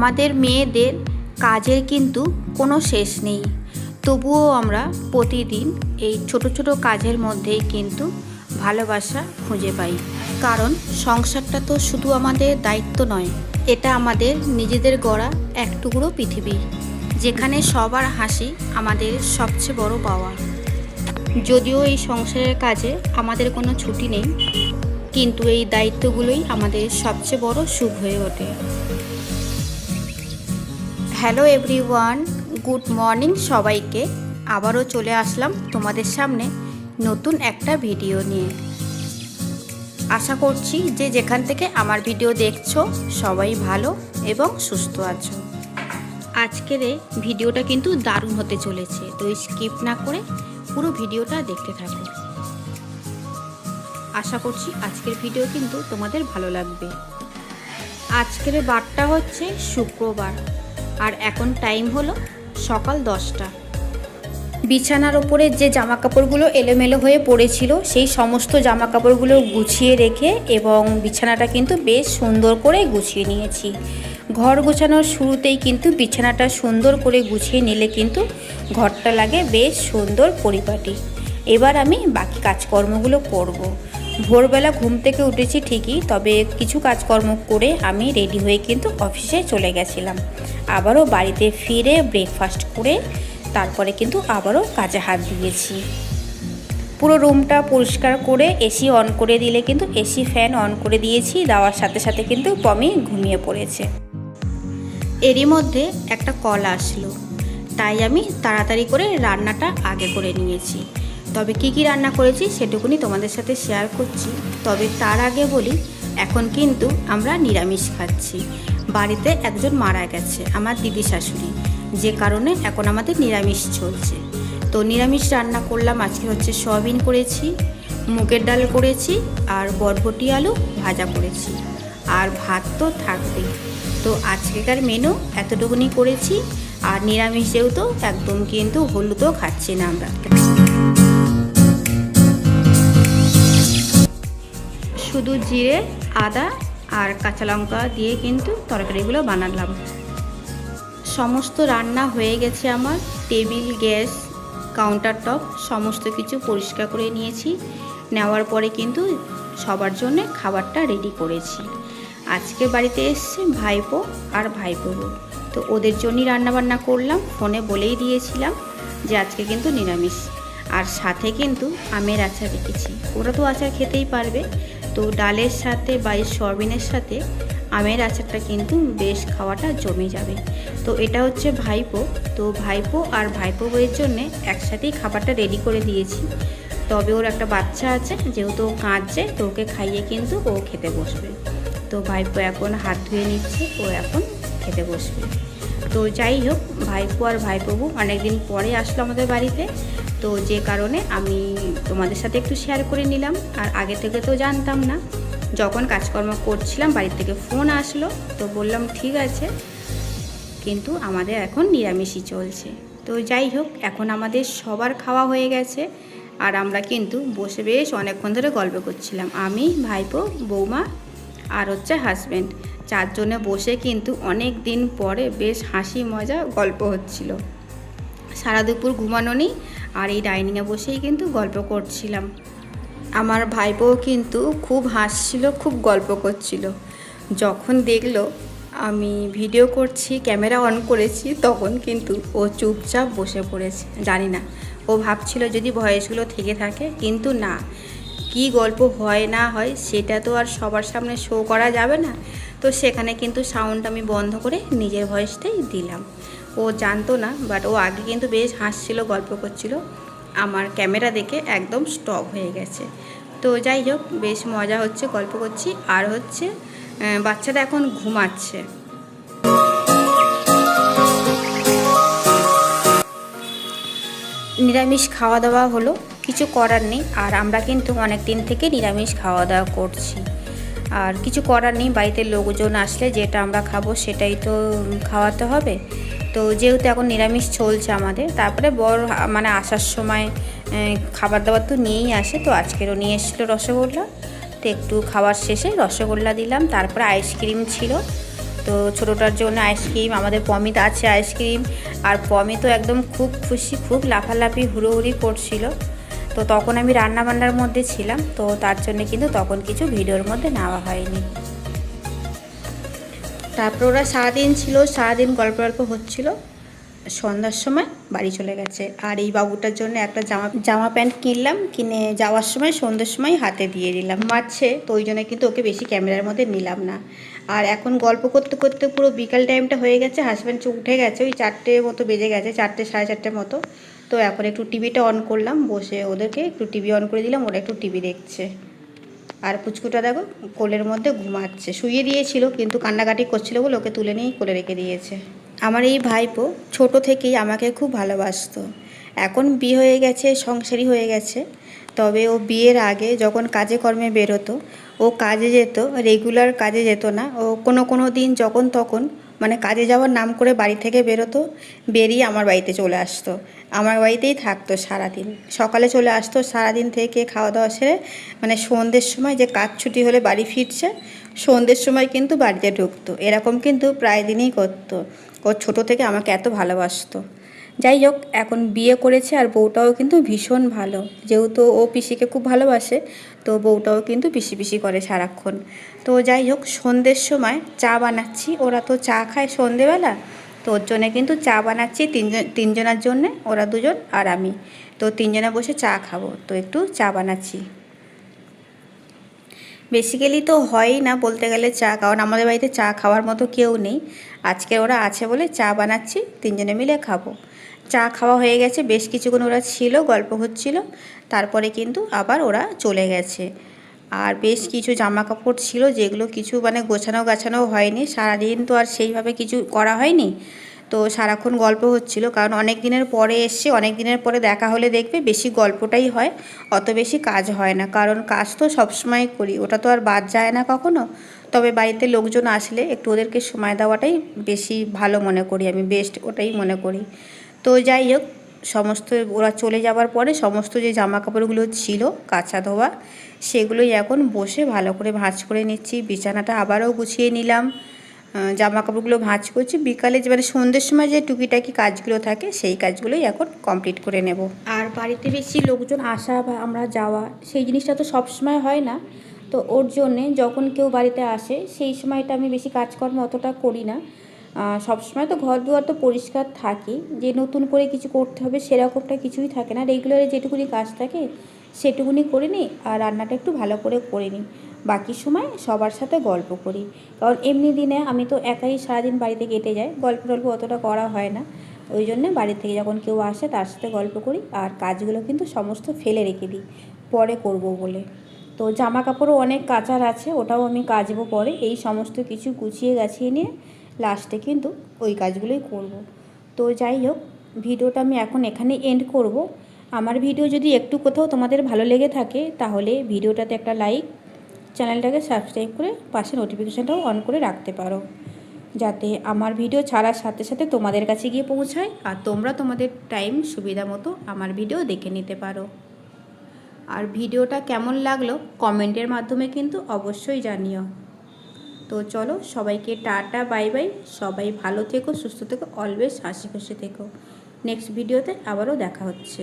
আমাদের মেয়েদের কাজের কিন্তু কোনো শেষ নেই, তবুও আমরা প্রতিদিন এই ছোট ছোট কাজের মধ্যেই কিন্তু ভালোবাসা খুঁজে পাই। কারণ সংসারটা তো শুধু আমাদের দায়িত্ব নয়, এটা আমাদের নিজেদের গড়া এক টুকরো পৃথিবী, যেখানে সবার হাসি আমাদের সবচেয়ে বড় পাওয়া। যদিও এই সংসারের কাজে আমাদের কোনো ছুটি নেই, কিন্তু এই দায়িত্বগুলোই আমাদের সবচেয়ে বড় সুখ হয়ে ওঠে। হ্যালো এভরিওয়ান, গুড মর্নিং সবাইকে। আবারও চলে আসলাম তোমাদের সামনে নতুন একটা ভিডিও নিয়ে। আশা করছি যে যেখান থেকে আমার ভিডিও দেখছো সবাই ভালো এবং সুস্থ আছো। আজকের এই ভিডিওটা কিন্তু দারুণ হতে চলেছে, তো স্কিপ না করে পুরো ভিডিওটা দেখতে থাকো। আশা করছি আজকের ভিডিও কিন্তু তোমাদের ভালো লাগবে। আজকের বারটা হচ্ছে শুক্রবার, আর এখন টাইম হলো সকাল 10টা। বিছানার ওপরে যে জামা কাপড়গুলো এলোমেলো হয়ে পড়েছিল সেই সমস্ত জামা কাপড়গুলো গুছিয়ে রেখে এবং বিছানাটা কিন্তু বেশ সুন্দর করে গুছিয়ে নিয়েছি। ঘর গোছানোর শুরুতেই কিন্তু বিছানাটা সুন্দর করে গুছিয়ে নিলে কিন্তু ঘরটা লাগে বেশ সুন্দর পরিপাটি। এবার আমি বাকি কাজকর্মগুলো করব। ভোরবেলা ঘুম থেকে উঠেছি ঠিকই, তবে কিছু কাজকর্ম করে আমি রেডি হয়ে কিন্তু অফিসে চলে গেছিলাম। আবারও বাড়িতে ফিরে ব্রেকফাস্ট করে তারপরে কিন্তু আবারও কাজে হাত দিয়েছি। পুরো রুমটা পরিষ্কার করে এসি অন করে দিলে কিন্তু এসি ফ্যান অন করে দিয়েছি, দেওয়ার সাথে সাথে কিন্তু পমি ঘুমিয়ে পড়েছে। এরই মধ্যে একটা কল আসলো, তাই আমি তাড়াতাড়ি করে রান্নাটা আগে করে নিয়েছি। তবে কি কি রান্না করেছি সেটুকুনি তোমাদের সাথে শেয়ার করছি। তবে তার আগে বলি, এখন কিন্তু আমরা নিরামিষ খাচ্ছি। বাড়িতে একজন মারা গেছে, আমার দিদি শাশুড়ি, যে কারণে এখন আমাদের নিরামিষ চলছে। তো নিরামিষ রান্না করলাম। আজকে হচ্ছে সয়াবিন করেছি, মুগের ডাল করেছি, আর বরবটি আলু ভাজা করেছি, আর ভাত তো থাকবেই। তো আজকেকার মেনু এতটুকুনি করেছি। আর নিরামিষ যেহেতু একদম কিন্তু হলুদও খাচ্ছি না আমরা, শুধু জিরে, আদা আর কাঁচা লঙ্কা দিয়ে কিন্তু তরকারিগুলো বানালাম। সমস্ত রান্না হয়ে গেছে আমার। টেবিল, গ্যাস, কাউন্টার টপ সমস্ত কিছু পরিষ্কার করে নিয়েছি। নেওয়ার পরে কিন্তু সবার জন্য খাবারটা রেডি করেছি। আজকে বাড়িতে এসছে ভাইপো আর ভাইপো বউ, তো ওদের জন্যই রান্নাবান্না করলাম। ফোনে বলেই দিয়েছিলাম যে আজকে কিন্তু নিরামিষ। আর সাথে কিন্তু আমের আচার রেখেছি, ওরা তো আচার খেতেই পারবে। তো ডালের সাথে বা এই সয়াবিনের সাথে আমের আচারটা কিন্তু বেশ খাওয়াটা জমে যাবে। তো এটা হচ্ছে ভাইপো, তো ভাইপো আর ভাইপো বউয়ের জন্যে একসাথেই খাবারটা রেডি করে দিয়েছি। তবে ওর একটা বাচ্চা আছে, যেহেতু ও কাঁদছে, তো ওকে খাইয়ে কিন্তু ও খেতে বসবে। তো ভাইপো এখন হাত ধুয়ে নিচ্ছে, ও এখন খেতে বসবে। তো যাই হোক, ভাইপো আর ভাইপো বউ অনেকদিন পরে আসলো আমাদের বাড়িতে, তো যে কারণে আমি তোমাদের সাথে একটু শেয়ার করে নিলাম। আর আগে থেকে তো জানতাম না, যখন কাজকর্ম করছিলাম বাড়ির থেকে ফোন আসলো, তো বললাম ঠিক আছে, কিন্তু আমাদের এখন নিরামিষই চলছে। তো যাই হোক, এখন আমাদের সবার খাওয়া হয়ে গেছে, আর আমরা কিন্তু বসে বেশ অনেকক্ষণ ধরে গল্প করছিলাম। আমি, ভাইপো, বৌমা আর হচ্ছে হাজব্যান্ড, চারজনে বসে কিন্তু অনেক দিন পরে বেশ হাসি মজা গল্প হচ্ছিল। সারা দুপুর ঘুমানো নেই, আর এই ডাইনিংয়ে বসেই কিন্তু গল্প করছিলাম। আমার ভাইপো কিন্তু খুব হাসছিল, খুব গল্প করছিল। যখন দেখলো আমি ভিডিও করছি, ক্যামেরা অন করেছি, তখন কিন্তু ও চুপচাপ বসে পড়েছে। জানি না, ও ভাবছিল যদি ভয়েসগুলো থেকে থাকে, কিন্তু না, কি গল্প হয় না হয় সেটা তো আর সবার সামনে শো করা যাবে না। তো সেখানে কিন্তু সাউন্ড আমি বন্ধ করে নিজের ভয়েসটাই দিলাম। ও জানতো না, বাট ও আগে কিন্তু বেশ হাসছিল, গল্প করছিল। আমার ক্যামেরা দেখে একদম স্টপ হয়ে গেছে। তো যাই হোক, বেশ মজা হচ্ছে, গল্প করছি। আর হচ্ছে বাচ্চাটা এখন ঘুমাচ্ছে। নিরামিষ খাওয়া দাওয়া হলো, কিছু করার নেই। আর আমরা কিন্তু অনেক দিন থেকে নিরামিষ খাওয়া দাওয়া করছি, আর কিছু করার নেই। বাড়িতে লোকজন আসলে যেটা আমরা খাবো সেটাই তো খাওয়াতে হবে। তো যেহেতু এখন নিরামিষ চলছে আমাদের, তারপরে মানে আসার সময় খাবার দাবার তো নিয়েই আসে। তো আজকেরও নিয়ে এসেছিলো রসগোল্লা, তো একটু খাবার শেষে রসগোল্লা দিলাম, তারপরে আইসক্রিম ছিল। তো ছোটোটার জন্য আইসক্রিম, আমাদের পমিত আছে আইসক্রিম, আর পমি তো একদম খুব খুশি, খুব লাফালাফি হুড়োহুড়ি করছিল। তো তখন আমি রান্নাবান্নার মধ্যে ছিলাম, তো তার জন্য কিন্তু তখন কিছু ভিডিওর মধ্যে নেওয়া হয়নি। তারপর ওরা সারাদিন ছিল, সারাদিন গল্প গল্প হচ্ছিল, সন্ধ্যার সময় বাড়ি চলে গেছে। আর এই বাবুটার জন্য একটা জামা প্যান্ট কিনলাম, কিনে যাওয়ার সময় সন্ধ্যের সময় হাতে দিয়ে দিলাম। মারছে, তো ওই জন্য কিন্তু ওকে বেশি ক্যামেরার মধ্যে নিলাম না। আর এখন গল্প করতে করতে পুরো বিকাল টাইমটা হয়ে গেছে, হাজব্যান্ড উঠে গেছে, ওই 4টে মতো বেজে গেছে, 4টে সাড়ে 4টের মতো। তো এখন একটু টিভিটা অন করলাম, বসে ওদেরকে একটু টিভি অন করে দিলাম, ওরা একটু টিভি দেখছে। আর পুচকুটা দেখো কোলের মধ্যে ঘুমাচ্ছে, শুয়ে দিয়েছিল কিন্তু কান্নাকাটি করছিল বলে ওকে তুলে নিয়েই কোলে রেখে দিয়েছে। আমার এই ভাইপো ছোট থেকেই আমাকে খুব ভালোবাসতো। এখন বিয়ে হয়ে গেছে, সংসারী হয়ে গেছে, তবে ও বিয়ের আগে যখন কাজে কর্মে বেরোতো, ও কাজে যেত, রেগুলার কাজে যেত না, ও কোনো দিন যখন তখন মানে কাজে যাওয়ার নাম করে বাড়ি থেকে বেরোতো, বেরিয়ে আমার বাড়িতে চলে আসতো, আমার বাড়িতেই থাকতো সারাদিন। সকালে চলে আসতো, সারাদিন থেকে খাওয়া দাওয়া সেরে মানে সন্ধ্যের সময় যে কাজ ছুটি হলে বাড়ি ফিরছে, সন্ধ্যের সময় কিন্তু বাড়িতে ঢুকতো। এরকম কিন্তু প্রায় দিনই করতো। ও ছোটো থেকে আমাকে এত ভালোবাসতো। যাই হোক, এখন বিয়ে করেছে, আর বউটাও কিন্তু ভীষণ ভালো। যেহেতু ও পিসিকে খুব ভালোবাসে, তো বউটাও কিন্তু পিসি পিসি করে সারাক্ষণ। তো যাই হোক, সন্ধ্যের সময় চা বানাচ্ছি, ওরা তো চা খায় সন্ধেবেলা, তো ওর জন্যে কিন্তু চা বানাচ্ছি তিনজনের জন্যে, ওরা দুজন আর আমি। তো তিনজনে বসে চা খাবো, তো একটু চা বানাচ্ছি। বেসিক্যালি তো হয়ই না বলতে গেলে চা, কারণ আমাদের বাড়িতে চা খাওয়ার মতো কেউ নেই। আজকে ওরা আছে বলে চা বানাচ্ছি, তিনজনে মিলে খাবো। চা খাওয়া হয়ে গেছে, বেশ কিছুক্ষণ ওরা ছিল, গল্প হচ্ছিল, তারপরে কিন্তু আবার ওরা চলে গেছে। আর বেশ কিছু জামা কাপড় ছিল, যেগুলো কিছু মানে গাছানো হয়নি, সারাদিন তো আর সেইভাবে কিছু করা হয়নি। তো সারাক্ষণ গল্প হচ্ছিল, কারণ অনেক দিনের পরে এসছে, অনেক দিনের পরে দেখা হলে দেখবে বেশি গল্পটাই হয়, অত বেশি কাজ হয় না, কারণ কাজ তো সবসময় করি, ওটা তো আর বাদ যায় না কখনো। তবে বাড়িতে লোকজন আসলে একটু ওদেরকে সময় দেওয়াটাই বেশি ভালো মনে করি, আমি বেস্ট ওটাই মনে করি। তো যাই হোক, সমস্ত ওরা চলে যাওয়ার পরে সমস্ত যে জামা কাপড়গুলো ছিল কাচা ধোয়া, সেগুলোই এখন বসে ভালো করে ভাঁজ করে নিচ্ছি। বিছানাটা আবারও গুছিয়ে নিলাম, জামা কাপড়গুলো ভাঁজ করছি। বিকালে যে মানে সন্ধ্যের সময় যে টুকিটাকি কাজগুলো থাকে, সেই কাজগুলোই এখন কমপ্লিট করে নেব। আর বাড়িতে বেশি লোকজন আসা বা আমরা যাওয়া, সেই জিনিসটা তো সবসময় হয় না। তো ওর জন্যে যখন কেউ বাড়িতে আসে, সেই সময়টা আমি বেশি কাজকর্ম অতটা করি না। সবসময় তো ঘর দুয়ার তো পরিষ্কার থাকি, যে নতুন করে কিছু করতে হবে সেরকমটা কিছুই থাকে না। রেগুলারে যেটুকুনি কাজ থাকে সেটুকুনি করে নিই, আর রান্নাটা একটু ভালো করে করে নিই। বাকি সময় সবার সাথে গল্প করি, কারণ এমনি দিনে আমি তো একাই সারাদিন বাড়িতে কেটে যায়, গল্প টল্প অতটা করা হয় না। ওই জন্যে বাড়ি থেকে যখন কেউ আসে তার সাথে গল্প করি, আর কাজগুলো কিন্তু সমস্ত ফেলে রেখে দিই পরে করব বলে। তো জামা কাপড়ও অনেক কাচার আছে, ওটাও আমি কাচবো পরে। এই সমস্ত কিছু গুছিয়ে গাছিয়ে নিয়ে লাস্টে কিন্তু ওই কাজগুলোই করব। তো যাই হোক, ভিডিওটা আমি এখন এখানে এন্ড করব। আমার ভিডিও যদি একটু কোথাও তোমাদের ভালো লেগে থাকে, তাহলে ভিডিওটাতে একটা লাইক, চ্যানেলটাকে সাবস্ক্রাইব করে পাশে নোটিফিকেশানটাও অন করে রাখতে পারো, যাতে আমার ভিডিও ছাড়ার সাথে সাথে তোমাদের কাছে গিয়ে পৌঁছায়, আর তোমরা তোমাদের টাইম সুবিধা মতো আমার ভিডিও দেখে নিতে পারো। আর ভিডিওটা কেমন লাগলো কমেন্টের মাধ্যমে কিন্তু অবশ্যই জানিও। তো চলো, সবাইকে টাটা বাই বাই, সবাই ভালো থেকো, সুস্থ থেকো, অলওয়েজ হাসি খুশি থেকো। নেক্সট ভিডিওতে আবারও দেখা হচ্ছে।